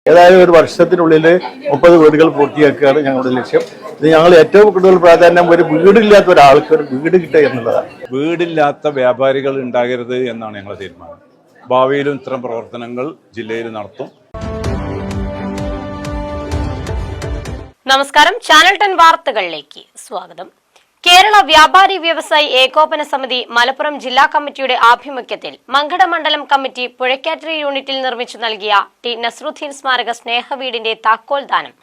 ഏതായാലും ഒരു വർഷത്തിനുള്ളിൽ 30 വീടുകൾ പൂർത്തിയാക്കുകയാണ് ഞങ്ങളുടെ ലക്ഷ്യം. ഇത് ഞങ്ങൾ ഏറ്റവും കൂടുതൽ പ്രാധാന്യം ഒരു വീടില്ലാത്ത ഒരാൾക്ക് ഒരു വീട് കിട്ടുക എന്നുള്ളതാണ്. വീടില്ലാത്ത വ്യാപാരികൾ ഉണ്ടാകരുത് എന്നാണ് ഞങ്ങളുടെ തീരുമാനം. ഭാവിയിലും ഇത്തരം പ്രവർത്തനങ്ങൾ ജില്ലയിൽ നടത്തും. നമസ്കാരം, ചാനൽ 10 വാർത്തകളിലേക്ക് സ്വാഗതം. കേരള വ്യാപാരി വ്യവസായി ഏകോപന സമിതി മലപ്പുറം ജില്ലാ കമ്മിറ്റിയുടെ ആഭിമുഖ്യത്തിൽ മങ്കട മണ്ഡലം കമ്മിറ്റി പുഴയ്ക്കാറ്ററി യൂണിറ്റിൽ നിർമ്മിച്ചു നൽകിയ ടി നസ്രുദ്ദീൻ സ്മാരക സ്നേഹവീടിന്റെ താക്കോൽ ദാനം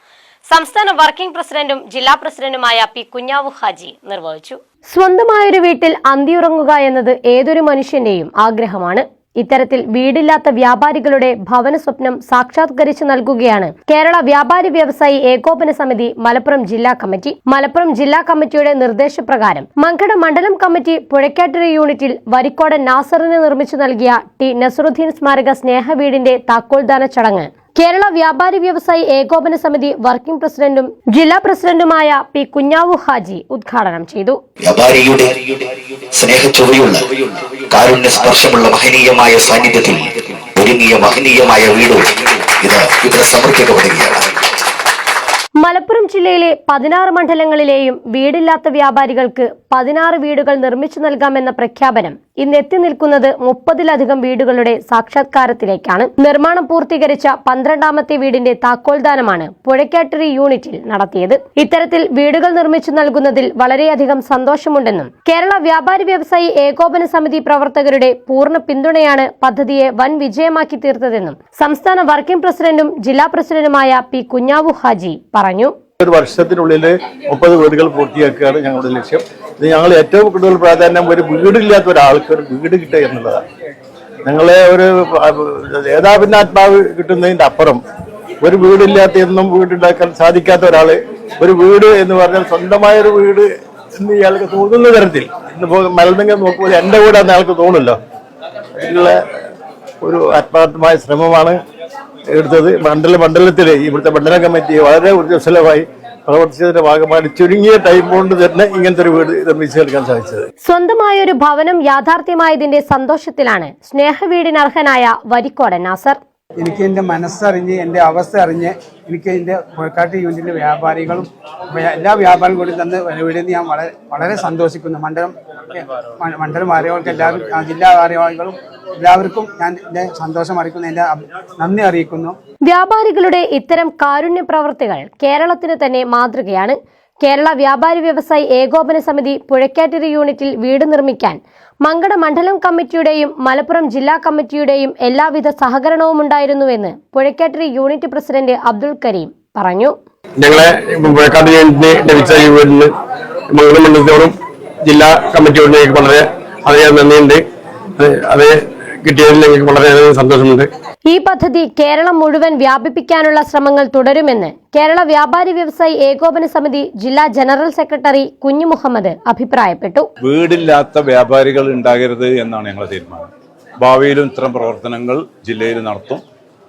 സംസ്ഥാന വർക്കിംഗ് പ്രസിഡന്റും ജില്ലാ പ്രസിഡന്റുമായ പി കുഞ്ഞാവു ഹാജി നിർവഹിച്ചു. സ്വന്തമായൊരു വീട്ടിൽ അന്തിയുറങ്ങുക എന്നത് ഏതൊരു മനുഷ്യന്റെയും ആഗ്രഹമാണ്. ഇത്തരത്തിൽ വീടില്ലാത്ത വ്യാപാരികളുടെ ഭവന സ്വപ്നം സാക്ഷാത്കരിച്ചു നൽകുകയാണ് കേരള വ്യാപാരി വ്യവസായി ഏകോപന സമിതി മലപ്പുറം ജില്ലാ കമ്മിറ്റി. മലപ്പുറം ജില്ലാ കമ്മിറ്റിയുടെ നിർദ്ദേശപ്രകാരം മങ്കട മണ്ഡലം കമ്മിറ്റി പുഴയ്ക്കാറ്ററി യൂണിറ്റിൽ വരിക്കോടൻ നാസറിന് നിർമ്മിച്ചു നൽകിയ ടി നസ്രുദ്ദീൻ സ്മാരക സ്നേഹവീടിന്റെ താക്കോൽദാന ചടങ്ങ് കേരള വ്യാപാരി വ്യവസായി ഏകോപന സമിതി വർക്കിംഗ് പ്രസിഡന്റും ജില്ലാ പ്രസിഡന്റുമായ പി കുഞ്ഞാവു ഹാജി ഉദ്ഘാടനം ചെയ്തു. വ്യാപാരിയുടെ സ്നേഹച്ചുവയുള്ള കാരുണ്യ സ്പർശമുള്ള മഹനീയമായ സാന്നിധ്യത്തിൽ ഒരുങ്ങിയ മഹനീയമായ വീട് ഇവിടെ സമർപ്പിക്കപ്പെടുകയാണ്. മലപ്പുറം ജില്ലയിലെ 16 മണ്ഡലങ്ങളിലെയും വീടില്ലാത്ത വ്യാപാരികൾക്ക് 16 വീടുകൾ നിർമ്മിച്ചു നൽകാമെന്ന പ്രഖ്യാപനം ഇന്ന് എത്തി നിൽക്കുന്നത് 30-ലധികം വീടുകളുടെ സാക്ഷാത്കാരത്തിലേക്കാണ്. നിർമ്മാണം പൂർത്തീകരിച്ച 12ാമത്തെ വീടിന്റെ താക്കോൽദാനമാണ് പുഴയ്ക്കാറ്ററി യൂണിറ്റിൽ നടത്തിയത്. ഇത്തരത്തിൽ വീടുകൾ നിർമ്മിച്ചു നൽകുന്നതിൽ വളരെയധികം സന്തോഷമുണ്ടെന്നും കേരള വ്യാപാരി വ്യവസായി ഏകോപന സമിതി പ്രവർത്തകരുടെ പൂർണ്ണ പിന്തുണയാണ് പദ്ധതിയെ വൻ വിജയമാക്കി തീർത്തതെന്നും സംസ്ഥാന വർക്കിംഗ് പ്രസിഡന്റും ജില്ലാ പ്രസിഡന്റുമായ പി കുഞ്ഞാവു ഹാജി പറഞ്ഞു. ഒരു വർഷത്തിനുള്ളിൽ 30 വീടുകൾ പൂർത്തിയാക്കുകയാണ് ഞങ്ങളുടെ ലക്ഷ്യം. ഇത് ഞങ്ങൾ ഏറ്റവും കൂടുതൽ പ്രാധാന്യം ഒരു വീടില്ലാത്ത ഒരാൾക്ക് ഒരു വീട് കിട്ടുക എന്നുള്ളതാണ്. ഞങ്ങളെ ഒരു ഏതാപിന്നാത്മാവ് കിട്ടുന്നതിന്റെ അപ്പുറം ഒരു വീടില്ലാത്ത എന്നും വീടുണ്ടാക്കാൻ സാധിക്കാത്ത ഒരാള് ഒരു വീട് എന്ന് പറഞ്ഞാൽ സ്വന്തമായ ഒരു വീട് എന്ന് ഇയാൾക്ക് തോന്നുന്ന തരത്തിൽ ഇന്നിപ്പോ മലനിങ്ങനെ നോക്കുമ്പോൾ എന്റെ വീടാന്ന് അയാൾക്ക് തോന്നുമല്ലോ. അതിനുള്ള ഒരു ആത്മാർത്ഥമായ ശ്രമമാണ് എടുത്തത്. മണ്ഡലത്തിലെ ഇവിടുത്തെ മണ്ഡലം കമ്മിറ്റി വളരെ ഊർജ്ജസ്വലമായി പ്രവർത്തിച്ചതിന്റെ ഭാഗമായി ചുരുങ്ങിയ ടൈം കൊണ്ട് തന്നെ ഇങ്ങനത്തെ ഒരു വീട് നിർമ്മിച്ചെടുക്കാൻ സാധിച്ചത്. സ്വന്തമായൊരു ഭവനം യാഥാർത്ഥ്യമായതിന്റെ സന്തോഷത്തിലാണ് സ്നേഹവീടിന് അർഹനായ വരിക്കോടൻ നാസർ. എനിക്ക് എൻ്റെ മനസ്സറിഞ്ഞ് എൻ്റെ അവസ്ഥ അറിഞ്ഞ് എനിക്ക് എൻ്റെ പുഴക്കാട്ട് യൂണിറ്റിൻ്റെ വ്യാപാരികളും എല്ലാ വ്യാപാരം കൂടി തന്ന് വീടിന് ഞാൻ വളരെ സന്തോഷിക്കുന്നു. മണ്ഡലം ഭാരവാഹികൾക്ക് എല്ലാവരും ജില്ലാ ഭാരവാഹികളും എല്ലാവർക്കും ഞാൻ എൻ്റെ സന്തോഷം അറിയിക്കുന്നു, എൻ്റെ നന്ദി അറിയിക്കുന്നു. വ്യാപാരികളുടെ ഇത്തരം കാരുണ്യ പ്രവർത്തികൾ കേരളത്തിന് തന്നെ മാതൃകയാണ്. കേരള വ്യാപാരി വ്യവസായി ഏകോപന സമിതി പുഴയ്ക്കാറ്ററി യൂണിറ്റിൽ വീട് നിർമ്മിക്കാൻ മങ്കട മണ്ഡലം കമ്മിറ്റിയുടെയും മലപ്പുറം ജില്ലാ കമ്മിറ്റിയുടെയും എല്ലാവിധ സഹകരണവും ഉണ്ടായിരുന്നുവെന്ന് പുഴയ്ക്കാറ്ററി യൂണിറ്റ് പ്രസിഡന്റ് അബ്ദുൽ കരീം പറഞ്ഞു. ഞങ്ങളെ പുഴക്കാട് യൂണിറ്റിന് ലഭിച്ച ഈ വീടിന് മംഗളം മണ്ഡലത്തോടും ജില്ലാ കമ്മിറ്റിയോടും ഞങ്ങൾക്ക് വളരെ നന്ദിയുണ്ട്. അത് കിട്ടിയതിൽ ഞങ്ങൾക്ക് വളരെയധികം സന്തോഷമുണ്ട്. ഈ പദ്ധതി കേരളം മുഴുവൻ വ്യാപിപ്പിക്കാനുള്ള ശ്രമങ്ങൾ തുടരുമെന്ന് കേരള വ്യാപാരി വ്യവസായി ഏകോപന സമിതി ജില്ലാ ജനറൽ സെക്രട്ടറി കുഞ്ഞു മുഹമ്മദ് അഭിപ്രായപ്പെട്ടു. വീടില്ലാത്ത വ്യാപാരികൾ ഉണ്ടാകരുത് എന്നാണ് ഞങ്ങളുടെ തീരുമാനം. ഭാവിയിലും ഇത്തരം പ്രവർത്തനങ്ങൾ ജില്ലയിൽ നടത്തും.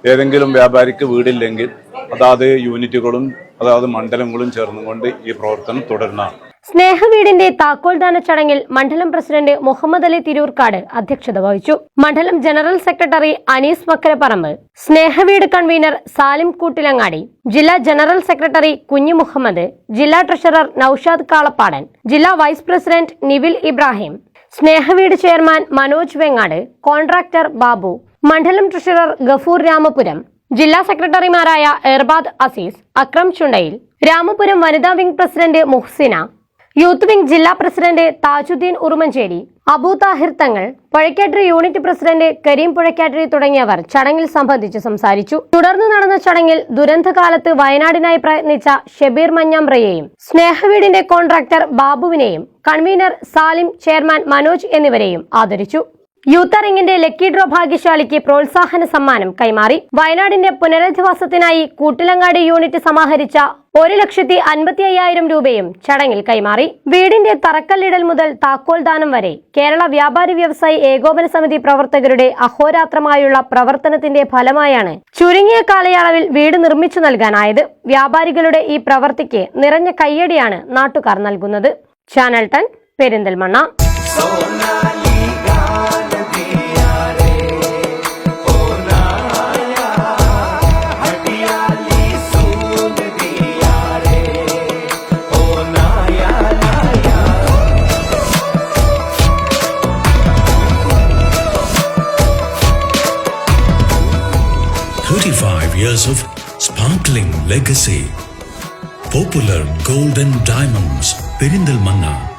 ഏതെങ്കിലും വ്യാപാരിക്ക് വീടില്ലെങ്കിൽ അതാത് യൂണിറ്റുകളും അതാത് മണ്ഡലങ്ങളും ചേർന്നുകൊണ്ട് ഈ പ്രവർത്തനം തുടരുന്നതാണ്. സ്നേഹവീടിന്റെ താക്കോൽദാന ചടങ്ങിൽ മണ്ഡലം പ്രസിഡന്റ് മുഹമ്മദ് അലി തിരൂർക്കാട് അധ്യക്ഷത വഹിച്ചു. മണ്ഡലം ജനറൽ സെക്രട്ടറി അനീസ് മക്കരപ്പറമ്പ്, സ്നേഹവീട് കൺവീനർ സാലിം കൂട്ടിലങ്ങാടി, ജില്ലാ ജനറൽ സെക്രട്ടറി കുഞ്ഞു മുഹമ്മദ്, ജില്ലാ ട്രഷറർ നൌഷാദ് കാളപ്പാടൻ, ജില്ലാ വൈസ് പ്രസിഡന്റ് നിവിൽ ഇബ്രാഹിം, സ്നേഹവീട് ചെയർമാൻ മനോജ് വെങ്ങാട്, കോൺട്രാക്ടർ ബാബു, മണ്ഡലം ട്രഷറർ ഗഫൂർ രാമപുരം, ജില്ലാ സെക്രട്ടറിമാരായ എർബാദ് അസീസ്, അക്രം ചുണ്ടയിൽ, രാമപുരം വനിതാ wing president Muhsina, youth wing ജില്ലാ പ്രസിഡന്റ് താജുദ്ദീൻ ഉറുമഞ്ചേരി, അബൂ താഹിർ തങ്ങൾ, പുഴയ്ക്കാറ്ററി യൂണിറ്റ് പ്രസിഡന്റ് കരീം പുഴയ്ക്കാറ്ററി തുടങ്ങിയവർ ചടങ്ങിൽ സംബന്ധിച്ച് സംസാരിച്ചു. തുടർന്ന് നടന്ന ചടങ്ങിൽ ദുരന്തകാലത്ത് വയനാടിനായി പ്രയത്നിച്ച ഷബീർ മഞ്ഞാമ്പ്രയെയും സ്നേഹവീടിന്റെ കോൺട്രാക്ടർ ബാബുവിനെയും കൺവീനർ സാലിം, ചെയർമാൻ മനോജ് എന്നിവരെയും ആദരിച്ചു. യൂത്ത് റിംഗിന്റെ ലക്കി ഡ്രോ ഭാഗ്യശാലിക്ക് പ്രോത്സാഹന സമ്മാനം കൈമാറി. വയനാടിന്റെ പുനരധിവാസത്തിനായി കൂട്ടിലങ്ങാടി യൂണിറ്റ് സമാഹരിച്ച 1,55,000 രൂപയും ചടങ്ങിൽ കൈമാറി. വീടിന്റെ തറക്കല്ലിടൽ മുതൽ താക്കോൽദാനം വരെ കേരള വ്യാപാരി വ്യവസായി ഏകോപന സമിതി പ്രവർത്തകരുടെ അഹോരാത്രമായുള്ള പ്രവർത്തനത്തിന്റെ ഫലമായാണ് ചുരുങ്ങിയ കാലയളവിൽ വീട് നിർമ്മിച്ചു നൽകാനായത്. വ്യാപാരികളുടെ ഈ പ്രവൃത്തിക്ക് നിറഞ്ഞ കയ്യടിയാണ് നാട്ടുകാർ നൽകുന്നത്. Channel 10 Perinthalmanna. 35 years of sparkling legacy. Popular Gold and Diamonds, Perindalmanna.